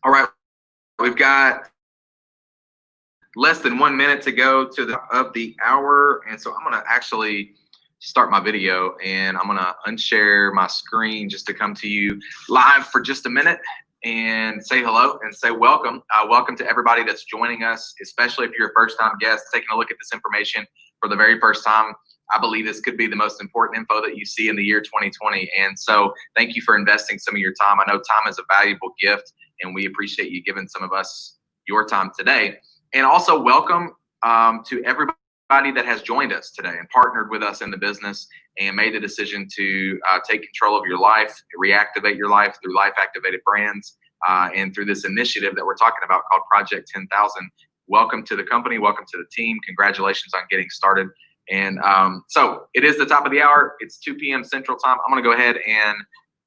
All right, we've got less than 1 minute to go to the hour, and so I'm gonna actually start my video, and I'm gonna unshare my screen just to come to you live for just a minute and say hello and say welcome. Welcome to everybody that's joining us, especially if you're a first-time guest taking a look at this information for the very first time. I believe this could be the most important info that you see in the year 2020. And so thank you for investing some of your time. I know time is a valuable gift, and we appreciate you giving some of us your time today. And also welcome to everybody that has joined us today and partnered with us in the business and made the decision to take control of your life, reactivate your life through Life Activated Brands and through this initiative that we're talking about called Project 10,000. Welcome to the company. Welcome to the team. Congratulations on getting started. And so it is the top of the hour. It's 2 p.m. Central Time. I'm going to go ahead and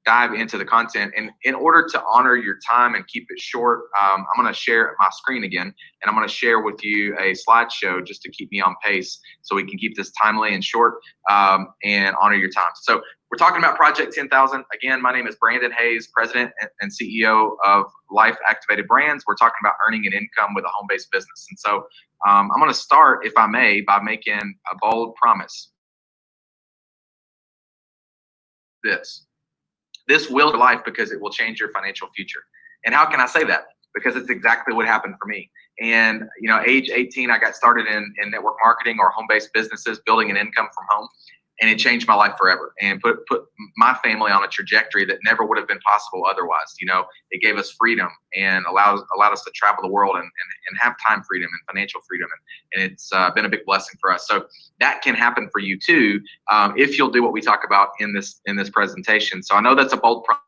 dive into the content. And in order to honor your time and keep it short, I'm going to share my screen again, and I'm going to share with you a slideshow just to keep me on pace so we can keep this timely and short and honor your time. So we're talking about Project 10,000. Again, my name is Brandon Hayes, President and CEO of Life Activated Brands. We're talking about earning an income with a home-based business. And so I'm going to start, if I may, by making a bold promise. This will your life because it will change your financial future. And how can I say that? Because it's exactly what happened for me. And age 18, I got started in network marketing or home-based businesses, building an income from home. And it changed my life forever and put my family on a trajectory that never would have been possible otherwise. It gave us freedom and allowed us to travel the world and have time freedom and financial freedom. And it's been a big blessing for us. So that can happen for you too, if you'll do what we talk about in this presentation. So I know that's a bold promise.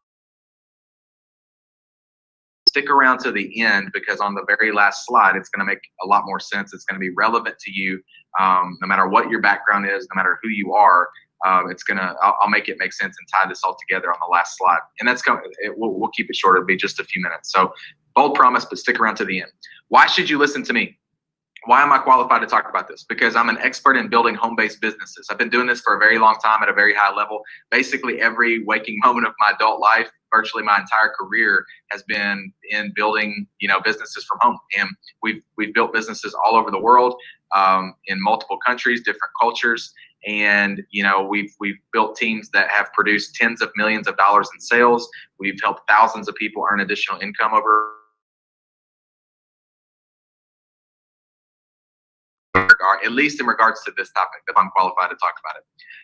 Stick around to the end, because on the very last slide, it's going to make a lot more sense. It's going to be relevant to you, no matter what your background is, no matter who you are. I'll make it make sense and tie this all together on the last slide. And we'll keep it short. It'll be just a few minutes. So bold promise, but stick around to the end. Why should you listen to me? Why am I qualified to talk about this? Because I'm an expert in building home-based businesses. I've been doing this for a very long time at a very high level. Basically, every waking moment of my adult life, virtually my entire career, has been in building, businesses from home. And we've built businesses all over the world, in multiple countries, different cultures. And we've built teams that have produced tens of millions of dollars in sales. We've helped thousands of people earn additional income over. At least in regards to this topic, that I'm qualified to talk about it.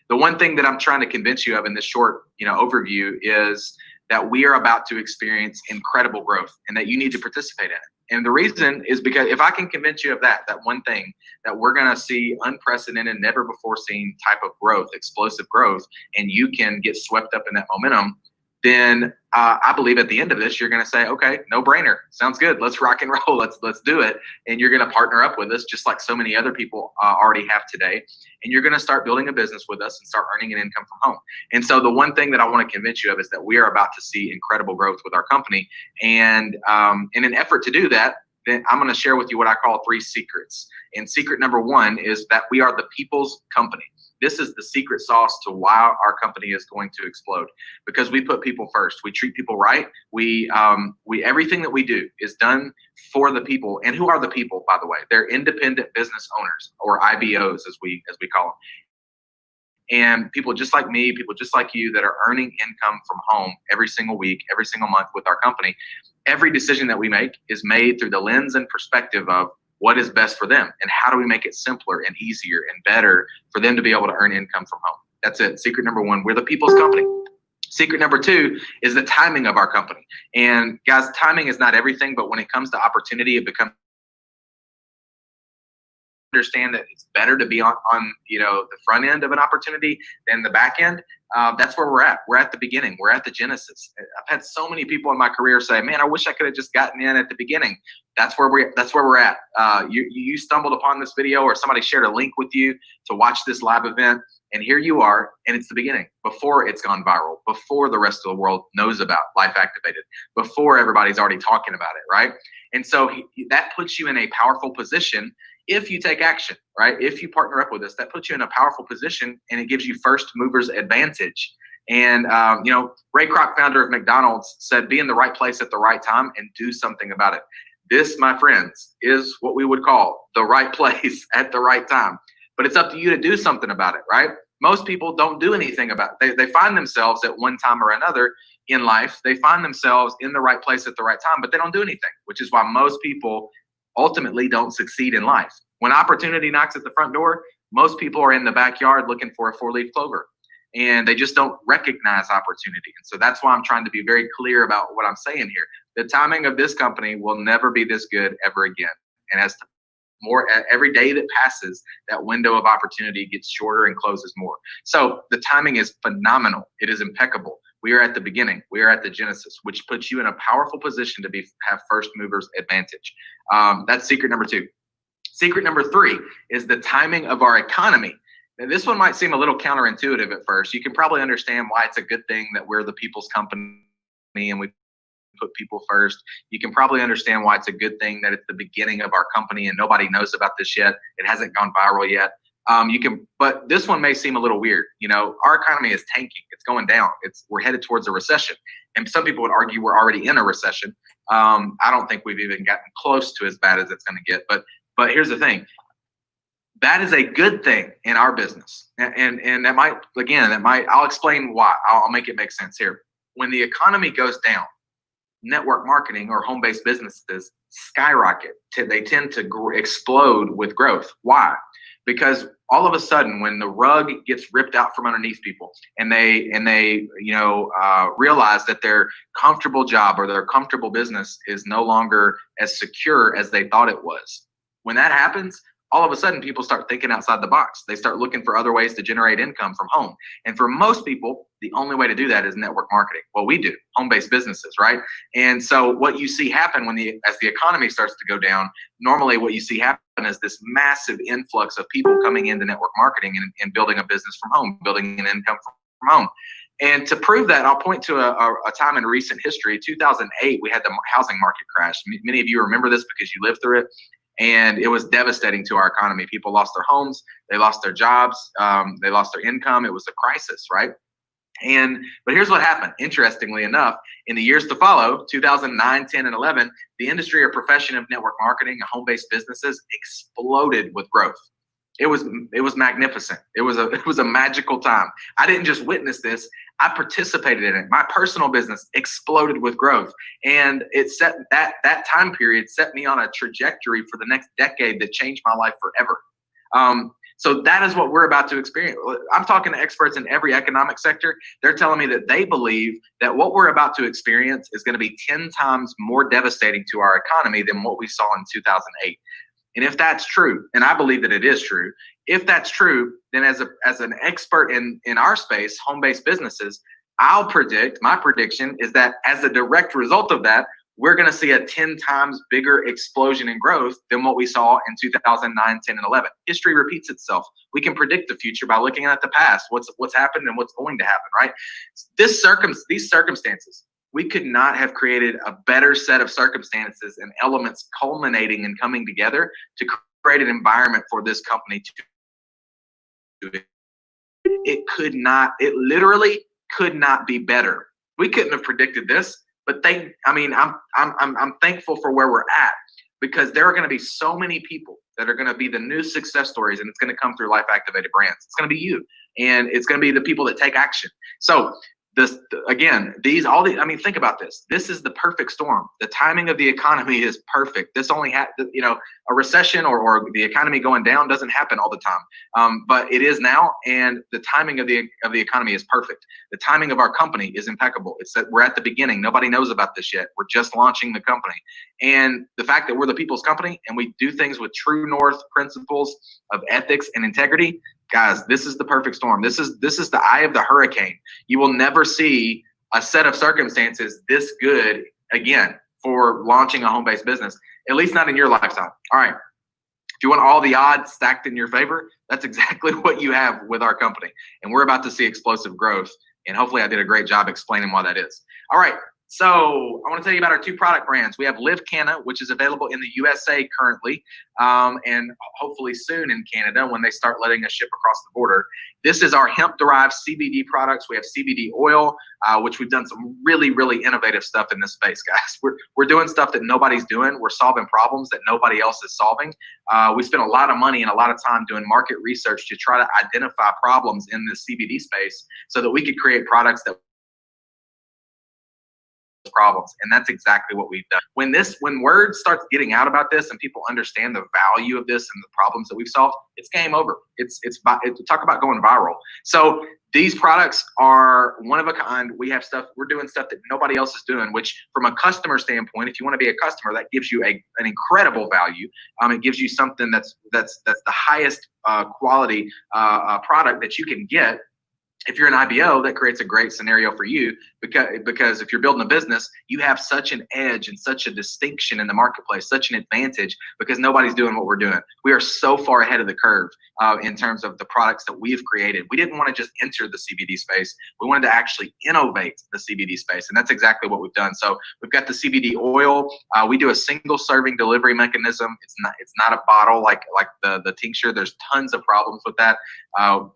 The one thing that I'm trying to convince you of in this short, overview is that we are about to experience incredible growth and that you need to participate in it. And the reason is because if I can convince you of that one thing, that we're going to see unprecedented, never before seen type of growth, explosive growth, and you can get swept up in that momentum, then I believe at the end of this, you're going to say, okay, no brainer. Sounds good. Let's rock and roll. Let's do it. And you're going to partner up with us just like so many other people already have today. And you're going to start building a business with us and start earning an income from home. And so the one thing that I want to convince you of is that we are about to see incredible growth with our company. And in an effort to do that, then I'm going to share with you what I call 3 secrets. And secret number 1 is that we are the people's company. This is the secret sauce to why our company is going to explode, because we put people first. We treat people right. We everything that we do is done for the people. And who are the people, by the way? They're independent business owners, or IBOs as we call them. And people just like me, people just like you that are earning income from home every single week, every single month with our company. Every decision that we make is made through the lens and perspective of what is best for them and how do we make it simpler and easier and better for them to be able to earn income from home. That's it. Secret number 1, we're the people's company. Secret number 2 is the timing of our company. And guys, timing is not everything, but when it comes to opportunity, it becomes understand that it's better to be on the front end of an opportunity than the back end. That's where we're at. We're at the beginning. We're at the genesis. I've had so many people in my career say, man, I wish I could have just gotten in at the beginning. That's where we're at. You stumbled upon this video, or somebody shared a link with you to watch this live event, and here you are, and it's the beginning, before it's gone viral, before the rest of the world knows about Life Activated, before everybody's already talking about it, right? And so that puts you in a powerful position if you take action, right? If you partner up with us, that puts you in a powerful position, and it gives you first movers advantage. And, Ray Kroc, founder of McDonald's, said, be in the right place at the right time and do something about it. This, my friends, is what we would call the right place at the right time. But it's up to you to do something about it, right? Most people don't do anything about it. They find themselves at one time or another in life, they find themselves in the right place at the right time, but they don't do anything, which is why most people ultimately don't succeed in life. When opportunity knocks at the front door, most people are in the backyard looking for a 4-leaf clover, and they just don't recognize opportunity. And so that's why I'm trying to be very clear about what I'm saying here. The timing of this company will never be this good ever again. And as more every day that passes, that window of opportunity gets shorter and closes more. So the timing is phenomenal. It is impeccable. We are at the beginning. We are at the genesis, which puts you in a powerful position to have first movers advantage. That's secret number 2. Secret number 3 is the timing of our economy. Now, this one might seem a little counterintuitive at first. You can probably understand why it's a good thing that we're the people's company and we put people first. You can probably understand why it's a good thing that it's the beginning of our company and nobody knows about this yet. It hasn't gone viral yet. But this one may seem a little weird. Our economy is tanking. It's going down. We're headed towards a recession. And some people would argue we're already in a recession. I don't think we've even gotten close to as bad as it's going to get. But here's the thing. That is a good thing in our business. And I'll explain why. I'll make it make sense here. When the economy goes down, network marketing or home-based businesses skyrocket. They tend to explode with growth. Why? Because all of a sudden, when the rug gets ripped out from underneath people, and they realize that their comfortable job or their comfortable business is no longer as secure as they thought it was, when that happens, all of a sudden people start thinking outside the box. They start looking for other ways to generate income from home. And for most people, the only way to do that is network marketing. Well, we do home-based businesses, right? And so what you see happen as the economy starts to go down, normally what you see happen is this massive influx of people coming into network marketing and building a business from home, building an income from home. And to prove that, I'll point to a time in recent history. 2008, we had the housing market crash. Many of you remember this because you lived through it. And it was devastating to our economy. People lost their homes, they lost their jobs, they lost their income. It was a crisis, right? But here's what happened. Interestingly enough, in the years to follow, 2009, 10, and 11, the industry or profession of network marketing and home-based businesses exploded with growth. It was magnificent. It was a magical time. I didn't just witness this. I participated in it. My personal business exploded with growth, and it set that time period set me on a trajectory for the next decade that changed my life forever. So that is what we're about to experience. I'm talking to experts in every economic sector. They're telling me that they believe that what we're about to experience is going to be 10 times more devastating to our economy than what we saw in 2008. And if that's true, and I believe that it is true, if that's true, then as an expert in our space, home-based businesses, my prediction is that as a direct result of that, we're going to see a 10 times bigger explosion in growth than what we saw in 2009, 10, and 11. History repeats itself. We can predict the future by looking at the past, what's happened and what's going to happen, right? These circumstances, we could not have created a better set of circumstances and elements culminating and coming together to create an environment for this company to do it. It literally could not be better. We couldn't have predicted this, but I'm thankful for where we're at, because there are going to be so many people that are going to be the new success stories, and it's going to come through Life Activated Brands. It's going to be you, and it's going to be the people that take action. So think about this. This is the perfect storm. The timing of the economy is perfect. This only a recession or the economy going down doesn't happen all the time. But it is now, and the timing of the economy is perfect. The timing of our company is impeccable. It's that we're at the beginning. Nobody knows about this yet. We're just launching the company. And the fact that we're the people's company and we do things with true north principles of ethics and integrity, guys, this is the perfect storm. This is the eye of the hurricane. You will never see a set of circumstances this good again for launching a home-based business, at least not in your lifetime. All right. If you want all the odds stacked in your favor, that's exactly what you have with our company. And we're about to see explosive growth. And hopefully I did a great job explaining why that is. All right. So I want to tell you about our two product brands. We have LiveCanna, which is available in the USA currently, and hopefully soon in Canada when they start letting us ship across the border. This is our hemp-derived CBD products. We have CBD oil, which we've done some really, really innovative stuff in this space, guys. We're doing stuff that nobody's doing. We're solving problems that nobody else is solving. We spent a lot of money and a lot of time doing market research to try to identify problems in the CBD space so that we could create products that problems, and that's exactly what we've done. When word starts getting out about this and people understand the value of this and the problems that we've solved, it's game over. It's talk about going viral. So these products are one of a kind. We're doing stuff that nobody else is doing, which from a customer standpoint, if you want to be a customer, that gives you an incredible value. It gives you something that's the highest quality product that you can get. If you're an IBO, that creates a great scenario for you because if you're building a business, you have such an edge and such a distinction in the marketplace, such an advantage because nobody's doing what we're doing. We are so far ahead of the curve in terms of the products that we've created. We didn't want to just enter the CBD space. We wanted to actually innovate the CBD space, and that's exactly what we've done. So we've got the CBD oil. We do a single serving delivery mechanism. It's not a bottle like the tincture. There's tons of problems with that.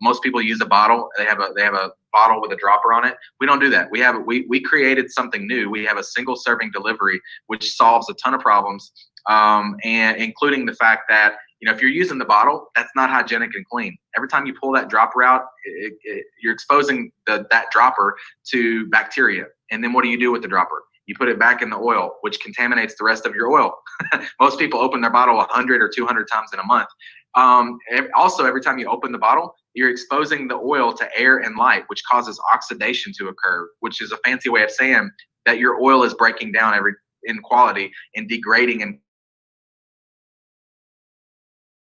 Most people use a bottle. They have a bottle with a dropper on it. We don't do that. We created something new. We have a single serving delivery, which solves a ton of problems, and including the fact that if you're using the bottle, that's not hygienic and clean. Every time you pull that dropper out, you're exposing that dropper to bacteria. And then what do you do with the dropper? You put it back in the oil, which contaminates the rest of your oil. Most people open their bottle 100 or 200 times in a month. Also, every time you open the bottle, you're exposing the oil to air and light, which causes oxidation to occur, which is a fancy way of saying that your oil is breaking down in quality and degrading and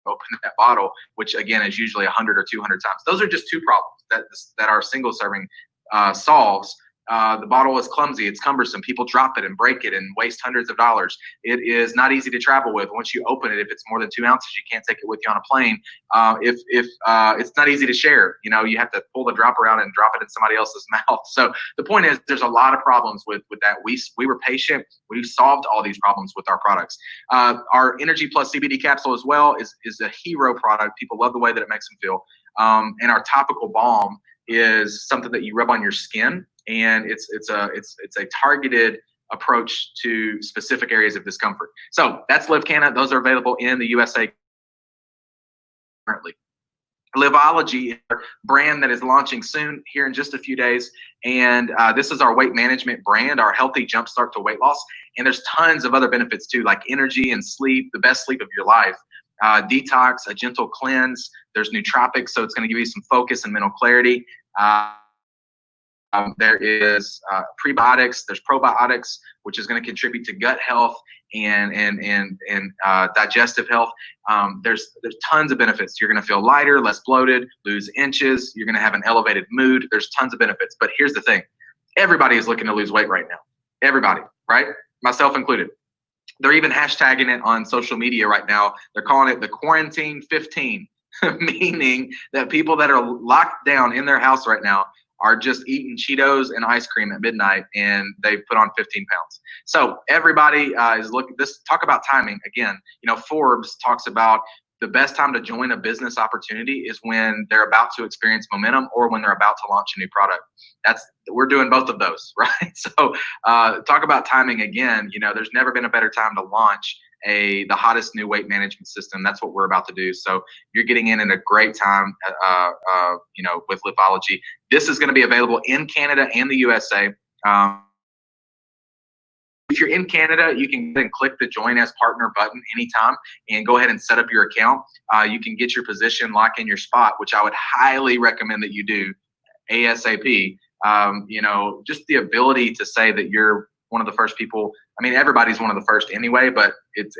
open that bottle, which again is usually 100 or 200 times. Those are just two problems that our single serving solves. The bottle is clumsy, it's cumbersome. People drop it and break it and waste hundreds of dollars. It is not easy to travel with. Once you open it, if it's more than 2 ounces, you can't take it with you on a plane. If it's not easy to share, you have to pull the dropper out and drop it in somebody else's mouth. So the point is, there's a lot of problems with that. We were patient. We solved all these problems with our products. Our Energy Plus CBD capsule as well is a hero product. People love the way that it makes them feel. And our topical balm is something that you rub on your skin, and it's a targeted approach to specific areas of discomfort. So that's LiveCanna. Those are available in the USA currently. Liveology is a brand that is launching soon here in just a few days, and this is our weight management brand, our healthy jumpstart to weight loss. And there's tons of other benefits too, like energy and sleep, the best sleep of your life. Detox, a gentle cleanse. There's nootropics, so it's going to give you some focus and mental clarity. There is prebiotics. There's probiotics, which is going to contribute to gut health and digestive health. There's tons of benefits. You're going to feel lighter, less bloated, lose inches. You're going to have an elevated mood. There's tons of benefits. But here's the thing: everybody is looking to lose weight right now. Everybody, right? Myself included. They're even hashtagging it on social media right now. They're calling it the Quarantine 15, meaning that people that are locked down in their house right now are just eating Cheetos and ice cream at midnight, and they've put on 15 pounds. So everybody is looking. Talk about timing again. Forbes talks about the best time to join a business opportunity is when they're about to experience momentum or when they're about to launch a new product. We're doing both of those, right? So talk about timing again. There's never been a better time to launch the hottest new weight management system. That's what we're about to do. So you're getting in a great time, with Liveology. This is going to be available in Canada and the USA. If you're in Canada, you can then click the Join as Partner button anytime and go ahead and set up your account. You can get your position, lock in your spot, which I would highly recommend that you do ASAP. Just the ability to say that you're one of the first people. I mean, everybody's one of the first anyway, but it's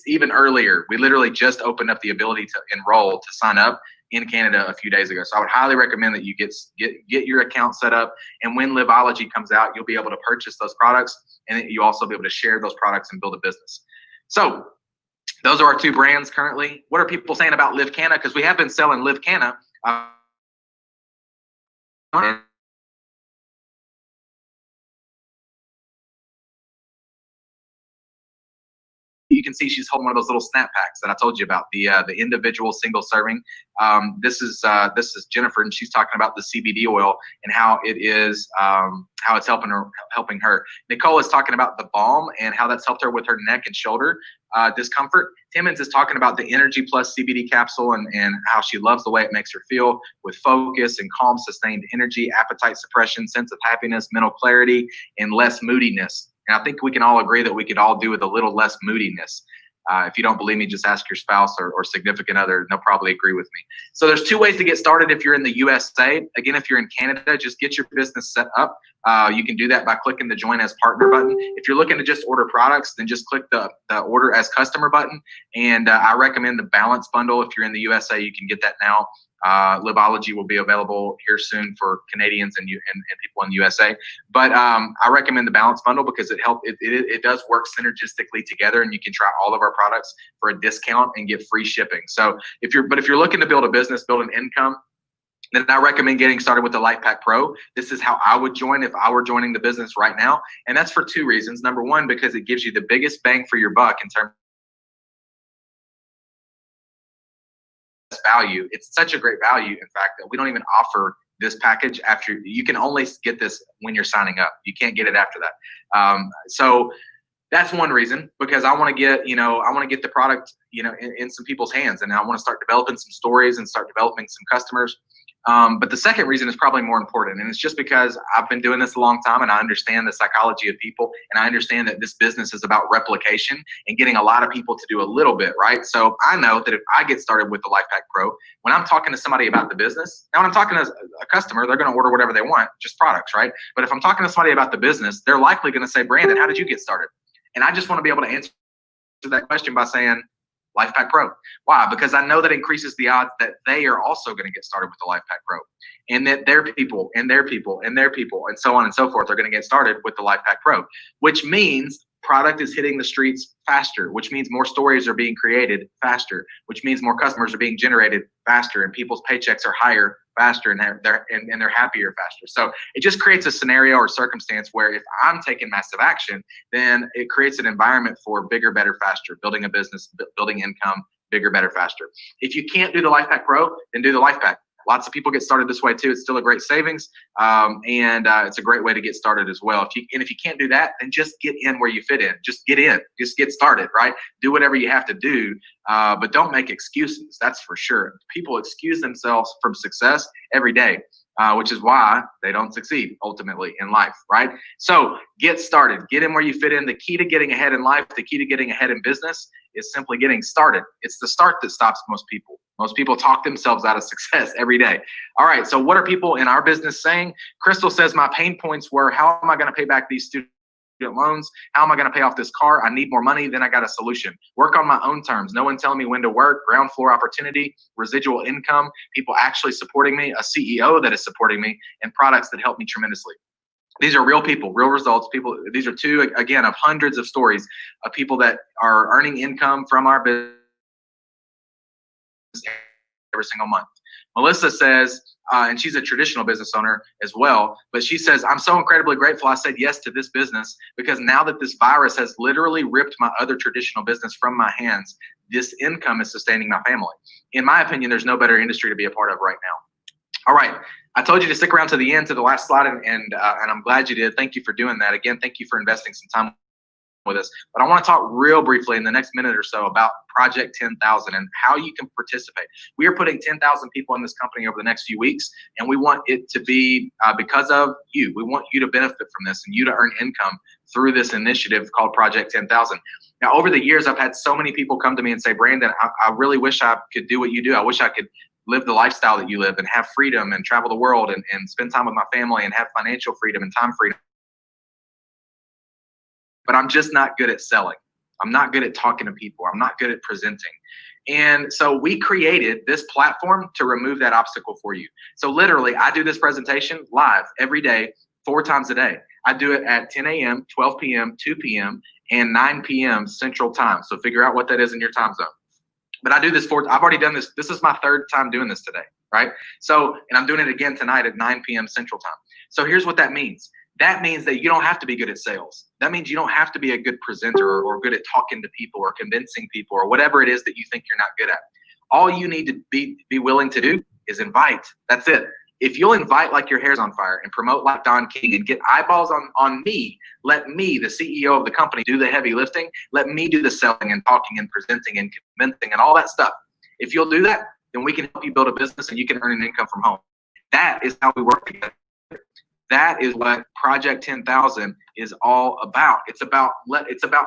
even earlier. We literally just opened up the ability to enroll, to sign up in Canada a few days ago. So I would highly recommend that you get your account set up. And when Liveology comes out, you'll be able to purchase those products, and you also be able to share those products and build a business. So those are our two brands currently. What are people saying about LiveCanna? Because we have been selling LiveCanna. you can see she's holding one of those little snap packs that I told you about, the individual single serving. This is Jennifer, and she's talking about the CBD oil and how it's helping her. Nicole is talking about the balm and how that's helped her with her neck and shoulder discomfort. Timmons is talking about the Energy Plus CBD capsule and how she loves the way it makes her feel with focus and calm, sustained energy, appetite suppression, sense of happiness, mental clarity, and less moodiness. And I think we can all agree that we could all do with a little less moodiness. If you don't believe me, just ask your spouse or significant other. They'll probably agree with me. So there's 2 ways to get started if you're in the USA. Again, if you're in Canada, just get your business set up. You can do that by clicking the Join as Partner button. If you're looking to just order products, then just click the Order as Customer button. And I recommend the Balance Bundle. If you're in the USA, you can get that now. Livology will be available here soon for Canadians and people in the USA. But I recommend the Balance Bundle because it does work synergistically together, and you can try all of our products for a discount and get free shipping. So if you're looking to build a business, build an income, then I recommend getting started with the LifePak Pro. This is how I would join if I were joining the business right now. And that's for 2 reasons. Number one, because it gives you the biggest bang for your buck in terms of value. It's such a great value, in fact, that we don't even offer this package after. You can only get this when you're signing up. You can't get it after that. So that's one reason, because I want to get the product, in some people's hands, and I want to start developing some stories and start developing some customers. But the second reason is probably more important, and it's just because I've been doing this a long time and I understand the psychology of people, and I understand that this business is about replication and getting a lot of people to do a little bit, right? So I know that if I get started with the LifePak Pro, when I'm talking to somebody about the business, now when I'm talking to a customer, they're going to order whatever they want, just products, right? But if I'm talking to somebody about the business, they're likely going to say, Brandon, how did you get started? And I just want to be able to answer that question by saying, LifePak Pro. Why? Because I know that increases the odds that they are also going to get started with the LifePak Pro, and that their people and their people and their people and so on and so forth are going to get started with the LifePak Pro, which means product is hitting the streets faster, which means more stories are being created faster, which means more customers are being generated faster, and people's paychecks are higher faster, and they're happier faster. So it just creates a scenario or circumstance where if I'm taking massive action, then it creates an environment for bigger, better, faster, building a business, building income, bigger, better, faster. If you can't do the LifePak Pro, then do the LifePak. Lots of people get started this way too. It's still a great savings, and it's a great way to get started as well. If you can't do that, then just get in where you fit in. Just get in. Just get started, right? Do whatever you have to do, but don't make excuses. That's for sure. People excuse themselves from success every day, which is why they don't succeed ultimately in life, right? So get started. Get in where you fit in. The key to getting ahead in life, the key to getting ahead in business is simply getting started. It's the start that stops most people. Most people talk themselves out of success every day. All right, so what are people in our business saying? Crystal says, my pain points were, how am I going to pay back these student loans? How am I going to pay off this car? I need more money. Then I got a solution. Work on my own terms. No one telling me when to work. Ground floor opportunity, residual income, people actually supporting me, a CEO that is supporting me, and products that help me tremendously. These are real people, real results. People. These are 2, again, of hundreds of stories of people that are earning income from our business every single month. Melissa says, and she's a traditional business owner as well, but she says, I'm so incredibly grateful I said yes to this business, because now that this virus has literally ripped my other traditional business from my hands, this income is sustaining my family. In my opinion, there's no better industry to be a part of right now. All right. I told you to stick around to the end, to the last slide, and I'm glad you did. Thank you for doing that. Again, thank you for investing some time with us. But I want to talk real briefly in the next minute or so about Project 10,000 and how you can participate. We are putting 10,000 people in this company over the next few weeks, and we want it to be because of you. We want you to benefit from this and you to earn income through this initiative called Project 10,000. Now, over the years, I've had so many people come to me and say, Brandon, I really wish I could do what you do. I wish I could live the lifestyle that you live and have freedom and travel the world and spend time with my family and have financial freedom and time freedom. But I'm just not good at selling. I'm not good at talking to people. I'm not good at presenting. And so we created this platform to remove that obstacle for you. So literally, I do this presentation live every day, 4 times a day. I do it at 10 a.m., 12 p.m., 2 p.m., and 9 p.m. Central Time. So figure out what that is in your time zone. But I do this I've already done this. This is my 3rd time doing this today, right? So, and I'm doing it again tonight at 9 p.m. Central Time. So here's what that means. That means that you don't have to be good at sales. That means you don't have to be a good presenter or good at talking to people or convincing people or whatever it is that you think you're not good at. All you need to be willing to do is invite. That's it. If you'll invite like your hair's on fire and promote like Don King and get eyeballs on me, let me, the CEO of the company, do the heavy lifting. Let me do the selling and talking and presenting and convincing and all that stuff. If you'll do that, then we can help you build a business and you can earn an income from home. That is how we work together. That is what Project 10,000 is all about. It's about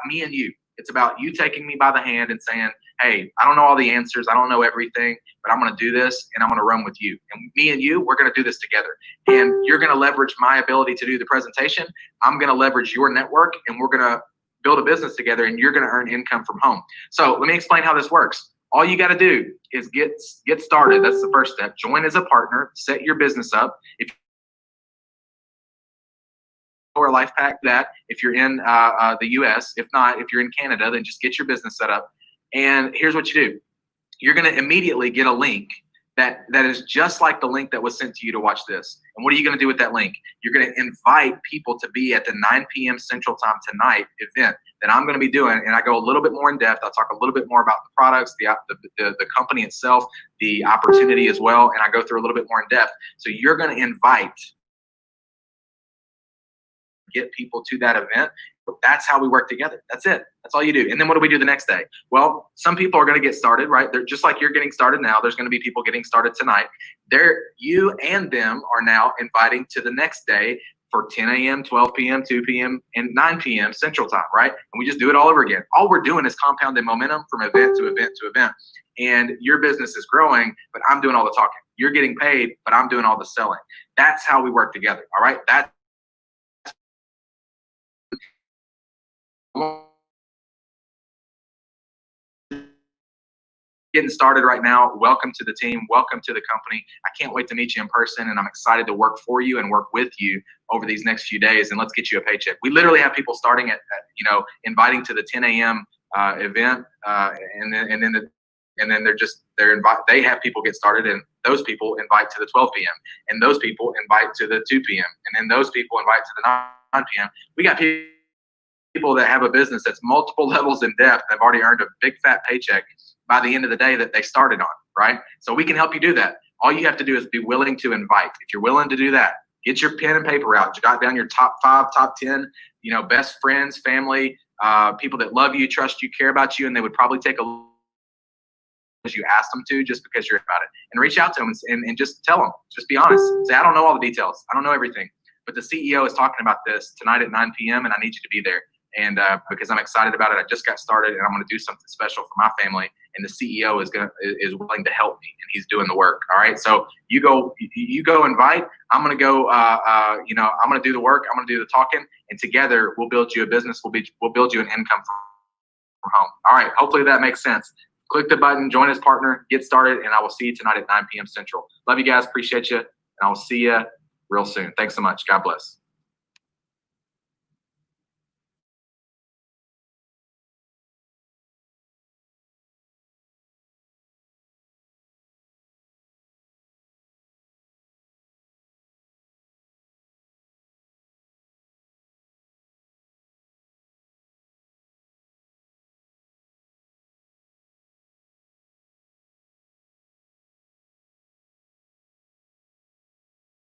me and you. It's about you taking me by the hand and saying, hey, I don't know all the answers. I don't know everything, but I'm going to do this and I'm going to run with you. And me and you, we're going to do this together. And you're going to leverage my ability to do the presentation. I'm going to leverage your network and we're going to build a business together and you're going to earn income from home. So let me explain how this works. All you got to do is get started. That's the first step. Join as a partner, set your business up. If or life pack that if you're in the US. If not, if you're in Canada, then just get your business set up. And here's what you do. You're going to immediately get a link that is just like the link that was sent to you to watch this. And what are you going to do with that link? You're going to invite people to be at the 9 p.m. Central Time tonight event that I'm going to be doing. And I go a little bit more in depth. I'll talk a little bit more about the products, the company itself, the opportunity as well. And I go through a little bit more in depth. So you're going to invite, get people to that event. That's how we work together. That's it. That's all you do. And then what do we do the next day? Well, some people are going to get started, right? They're just like you're getting started now. There's going to be people getting started tonight. You and them are now inviting to the next day for 10 a.m., 12 p.m., 2 p.m., and 9 p.m. Central Time, right? And we just do it all over again. All we're doing is compounding momentum from event to event to event. And your business is growing, but I'm doing all the talking. You're getting paid, but I'm doing all the selling. That's how we work together, all right? That's getting started right now. Welcome to the team. Welcome to the company. I can't wait to meet you in person, and I'm excited to work for you and work with you over these next few days. And let's get you a paycheck. We literally have people starting at inviting to the 10 a.m. Event, and then they have people get started, and those people invite to the 12 p.m. and those people invite to the 2 p.m. and then those people invite to the 9 p.m. We got people that have a business that's multiple levels in depth. They've already earned a big fat paycheck by the end of the day that they started on, right? So we can help you do that. All you have to do is be willing to invite. If you're willing to do that, get your pen and paper out, jot down your top 5, top 10, best friends, family, people that love you, trust you, care about you, and they would probably take a look as you asked them to, just because you're about it, and reach out to them and just tell them, just be honest. Say, I don't know all the details. I don't know everything, but the CEO is talking about this tonight at 9 p.m. and I need you to be there. And because I'm excited about it, I just got started and I'm going to do something special for my family. And the CEO is willing to help me, and he's doing the work. All right. So you go invite. I'm going to go. I'm going to do the work. I'm going to do the talking, and together we'll build you a business. We'll build you an income from home. All right. Hopefully that makes sense. Click the button, join as partner, get started, and I will see you tonight at 9 p.m. Central. Love you guys. Appreciate you, and I will see you real soon. Thanks so much. God bless.